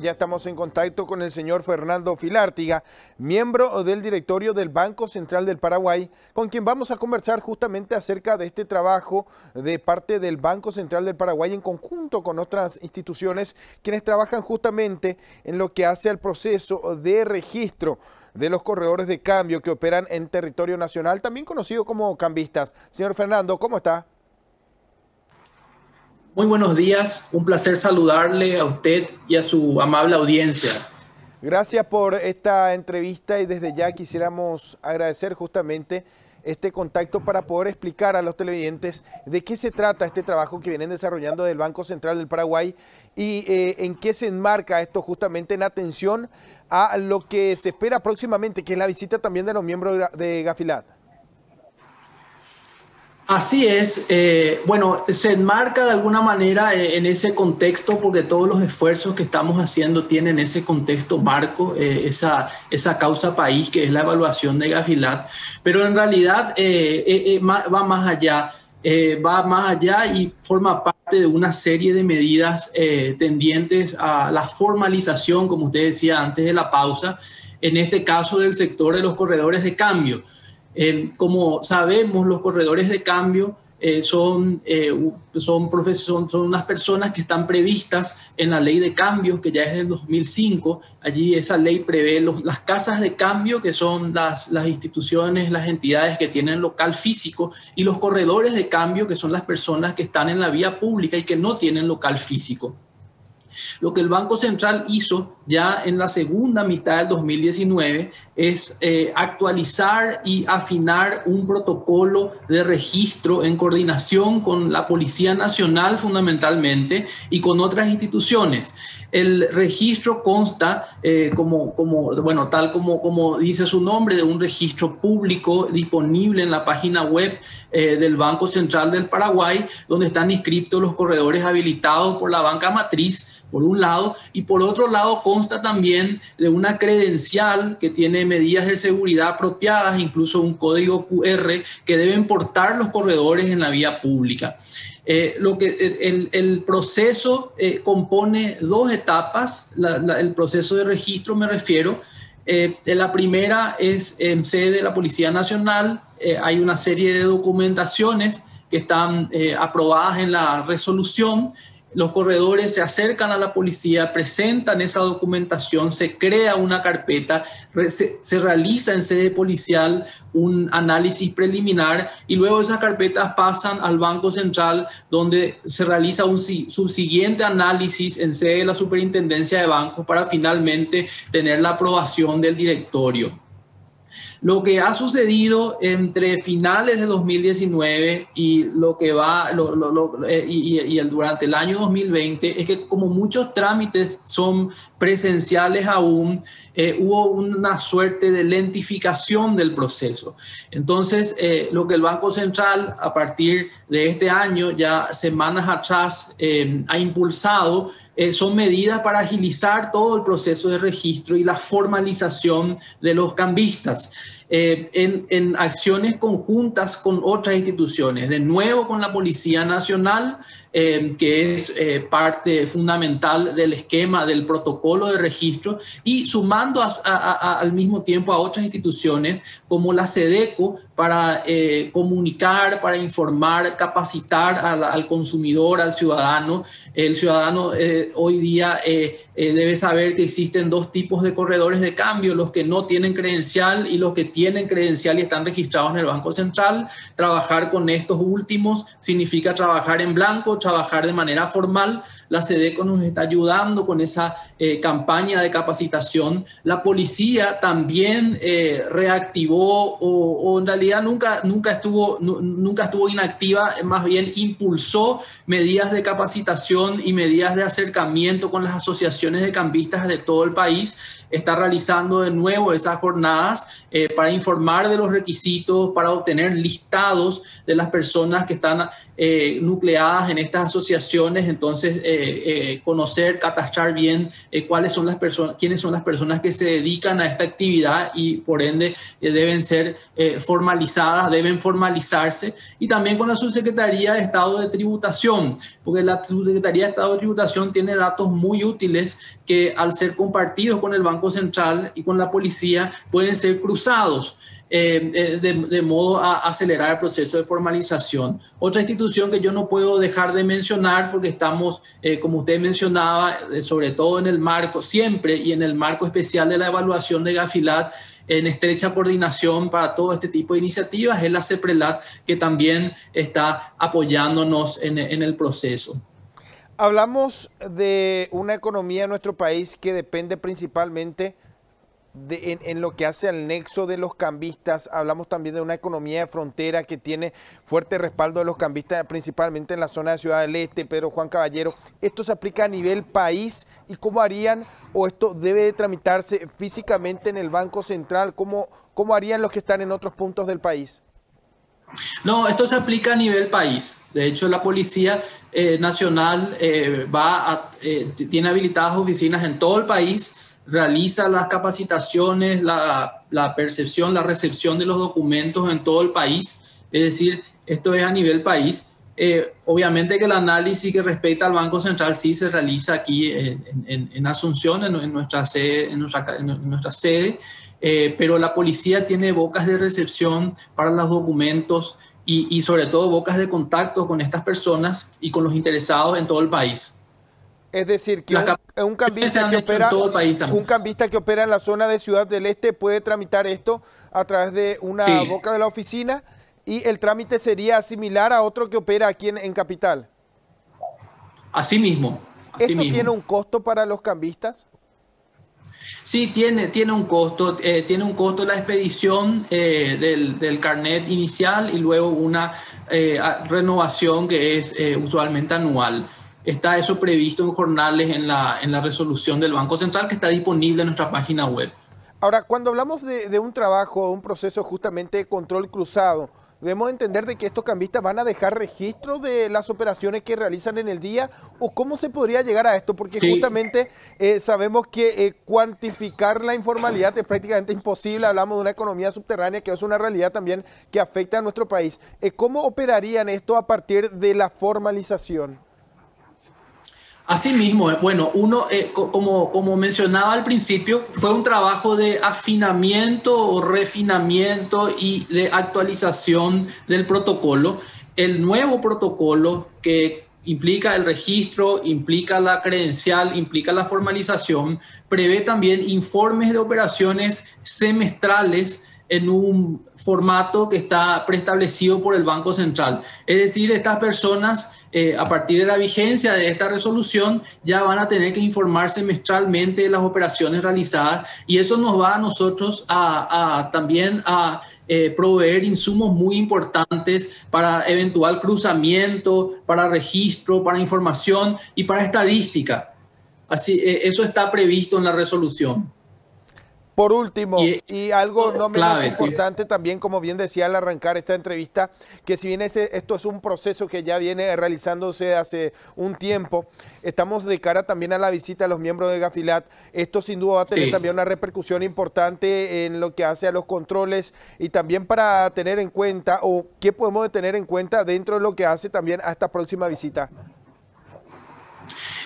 Ya estamos en contacto con el señor Fernando Filártiga, miembro del directorio del Banco Central del Paraguay, con quien vamos a conversar justamente acerca de este trabajo de parte del Banco Central del Paraguay en conjunto con otras instituciones, quienes trabajan justamente en lo que hace al proceso de registro de los corredores de cambio que operan en territorio nacional, también conocido como cambistas. Señor Fernando, ¿cómo está? Muy buenos días, un placer saludarle a usted y a su amable audiencia. Gracias por esta entrevista y desde ya quisiéramos agradecer justamente este contacto para poder explicar a los televidentes de qué se trata este trabajo que vienen desarrollando del Banco Central del Paraguay y en qué se enmarca esto justamente en atención a lo que se espera próximamente, que es la visita también de los miembros de Gafilat. Así es, bueno, se enmarca de alguna manera en ese contexto porque todos los esfuerzos que estamos haciendo tienen ese contexto marco, esa causa país que es la evaluación de Gafilat, pero en realidad va más allá. Va más allá y forma parte de una serie de medidas tendientes a la formalización, como usted decía antes de la pausa, en este caso del sector de los corredores de cambio. Como sabemos, los corredores de cambio son unas personas que están previstas en la ley de cambios, que ya es del 2005. Allí esa ley prevé las casas de cambio, que son las instituciones, las entidades que tienen local físico, y los corredores de cambio, que son las personas que están en la vía pública y que no tienen local físico. Lo que el Banco Central hizo ya en la segunda mitad del 2019 es actualizar y afinar un protocolo de registro en coordinación con la Policía Nacional fundamentalmente y con otras instituciones. El registro consta, tal como dice su nombre, de un registro público disponible en la página web del Banco Central del Paraguay, donde están inscritos los corredores habilitados por la banca matriz, por un lado, y por otro lado consta también de una credencial que tiene medidas de seguridad apropiadas, incluso un código QR que deben portar los corredores en la vía pública. El proceso compone dos etapas, el proceso de registro me refiero. La primera es en sede de la Policía Nacional, hay una serie de documentaciones que están aprobadas en la resolución. Los corredores se acercan a la policía, presentan esa documentación, se crea una carpeta, se realiza en sede policial un análisis preliminar y luego esas carpetas pasan al Banco Central, donde se realiza un subsiguiente análisis en sede de la Superintendencia de Bancos para finalmente tener la aprobación del directorio. Lo que ha sucedido entre finales de 2019 y durante el año 2020 es que como muchos trámites son presenciales aún, hubo una suerte de lentificación del proceso. Entonces, lo que el Banco Central a partir de este año, ya semanas atrás, ha impulsado son medidas para agilizar todo el proceso de registro y la formalización de los cambistas en acciones conjuntas con otras instituciones, de nuevo con la Policía Nacional, que es parte fundamental del esquema del protocolo de registro, y sumando al mismo tiempo a otras instituciones como la SEDECO para comunicar, para informar, capacitar al consumidor, al ciudadano. El ciudadano hoy día debe saber que existen dos tipos de corredores de cambio, los que no tienen credencial y los que tienen credencial y están registrados en el Banco Central. Trabajar con estos últimos significa trabajar en blanco, trabajar de manera formal. La SEDECO nos está ayudando con esa campaña de capacitación. La policía también reactivó o en realidad nunca estuvo inactiva, más bien impulsó medidas de capacitación y medidas de acercamiento con las asociaciones de cambistas de todo el país. Está realizando de nuevo esas jornadas para informar de los requisitos, para obtener listados de las personas que están nucleadas en estas asociaciones. Entonces conocer, catastrar bien cuáles son las personas, quiénes son las personas que se dedican a esta actividad y por ende deben ser formalizadas, deben formalizarse, y también con la Subsecretaría de Estado de Tributación, porque la Subsecretaría de Estado de Tributación tiene datos muy útiles que al ser compartidos con el Banco Central y con la policía pueden ser cruzados. De modo a acelerar el proceso de formalización. Otra institución que yo no puedo dejar de mencionar porque estamos, como usted mencionaba, sobre todo en el marco, siempre y en el marco especial de la evaluación de Gafilat, en estrecha coordinación para todo este tipo de iniciativas, es la CEPRELAT, que también está apoyándonos en el proceso. Hablamos de una economía en nuestro país que depende principalmente en lo que hace al nexo de los cambistas. Hablamos también de una economía de frontera que tiene fuerte respaldo de los cambistas, principalmente en la zona de Ciudad del Este. Pedro Juan Caballero, ¿esto se aplica a nivel país? ¿Y cómo harían, o esto debe de tramitarse físicamente en el Banco Central? ¿Cómo harían los que están en otros puntos del país? No, esto se aplica a nivel país. De hecho, la Policía Nacional tiene habilitadas oficinas en todo el país, realiza las capacitaciones, la percepción, la recepción de los documentos en todo el país. Es decir, esto es a nivel país. Obviamente que el análisis que respecta al Banco Central sí se realiza aquí en Asunción, en nuestra sede, pero la policía tiene bocas de recepción para los documentos y sobre todo bocas de contacto con estas personas y con los interesados en todo el país. Es decir, que un cambista que opera en la zona de Ciudad del Este puede tramitar esto a través de una boca de la oficina, y el trámite sería similar a otro que opera aquí en Capital. Así mismo. ¿Esto tiene un costo para los cambistas? Sí, tiene un costo. Tiene un costo la expedición del carnet inicial y luego una renovación que es usualmente anual. Está eso previsto en jornales en la resolución del Banco Central, que está disponible en nuestra página web. Ahora, cuando hablamos de un trabajo, un proceso justamente de control cruzado, debemos entender de que estos cambistas van a dejar registro de las operaciones que realizan en el día, o cómo se podría llegar a esto, porque justamente sabemos que cuantificar la informalidad es prácticamente imposible. Hablamos de una economía subterránea que es una realidad también que afecta a nuestro país. ¿Cómo operarían esto a partir de la formalización? Asimismo, bueno, como mencionaba al principio, fue un trabajo de afinamiento o refinamiento y de actualización del protocolo. El nuevo protocolo, que implica el registro, implica la credencial, implica la formalización, prevé también informes de operaciones semestrales en un formato que está preestablecido por el Banco Central. Es decir, estas personas, a partir de la vigencia de esta resolución, ya van a tener que informar semestralmente de las operaciones realizadas, y eso nos va a nosotros también a proveer insumos muy importantes para eventual cruzamiento, para registro, para información y para estadística. Así, eso está previsto en la resolución. Por último, y algo no menos importante también, como bien decía al arrancar esta entrevista, que si bien esto es un proceso que ya viene realizándose hace un tiempo, estamos de cara también a la visita de los miembros de Gafilat. Esto sin duda va a tener también una repercusión importante en lo que hace a los controles, y también para tener en cuenta, o qué podemos tener en cuenta dentro de lo que hace también a esta próxima visita.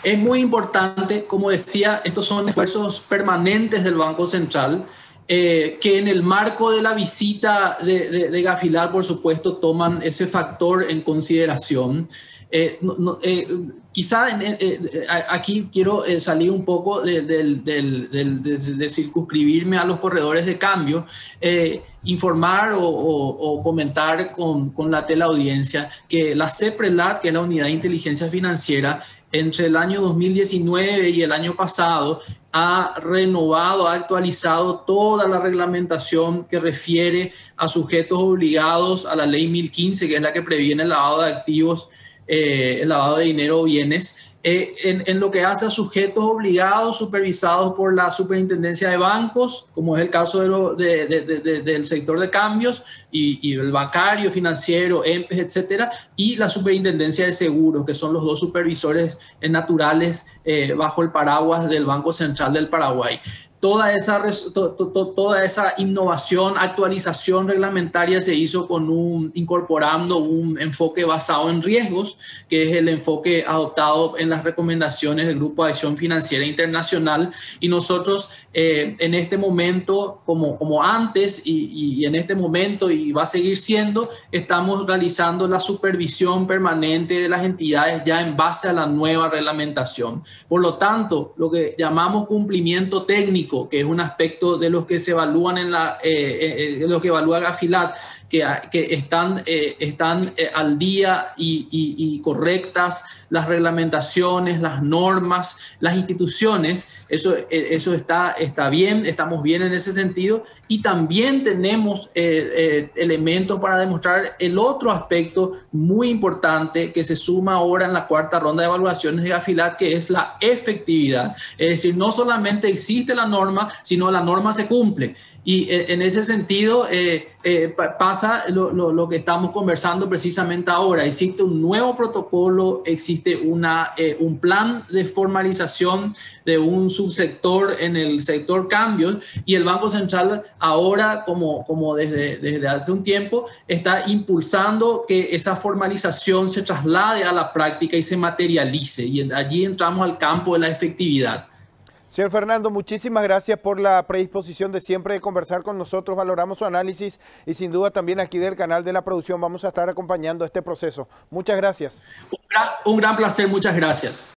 Es muy importante, como decía, estos son esfuerzos permanentes del Banco Central, que en el marco de la visita de Gafilat, por supuesto, toman ese factor en consideración. Quizá aquí quiero salir un poco de circunscribirme a los corredores de cambio, informar o comentar con la teleaudiencia que la CEPRELAT, que es la Unidad de Inteligencia Financiera, entre el año 2019 y el año pasado, ha renovado, ha actualizado toda la reglamentación que refiere a sujetos obligados a la Ley 1015, que es la que previene el lavado de activos el lavado de dinero o bienes. En lo que hace a sujetos obligados supervisados por la Superintendencia de Bancos, como es el caso del sector de cambios y el bancario, financiero, EMPES, etcétera, y la Superintendencia de Seguros, que son los dos supervisores naturales bajo el paraguas del Banco Central del Paraguay. Toda esa innovación, actualización reglamentaria se hizo incorporando un enfoque basado en riesgos, que es el enfoque adoptado en las recomendaciones del Grupo de Acción Financiera Internacional. Y nosotros en este momento, como antes y en este momento, y va a seguir siendo, estamos realizando la supervisión permanente de las entidades ya en base a la nueva reglamentación. Por lo tanto, lo que llamamos cumplimiento técnico, que es un aspecto de los que se evalúan lo que evalúa Gafilat, que están al día y correctas las reglamentaciones, las normas, las instituciones. Eso está bien, estamos bien en ese sentido, y también tenemos elementos para demostrar el otro aspecto muy importante que se suma ahora en la cuarta ronda de evaluaciones de Gafilat, que es la efectividad. Es decir, no solamente existe la norma, sino la norma se cumple. Y en ese sentido pasa lo que estamos conversando precisamente ahora. Existe un nuevo protocolo, existe un plan de formalización de un subsector en el sector cambios, y el Banco Central ahora, como desde hace un tiempo, está impulsando que esa formalización se traslade a la práctica y se materialice. Y allí entramos al campo de la efectividad. Señor Fernando, muchísimas gracias por la predisposición de siempre de conversar con nosotros. Valoramos su análisis y sin duda también aquí del canal de la producción vamos a estar acompañando este proceso. Muchas gracias. Un gran placer, muchas gracias.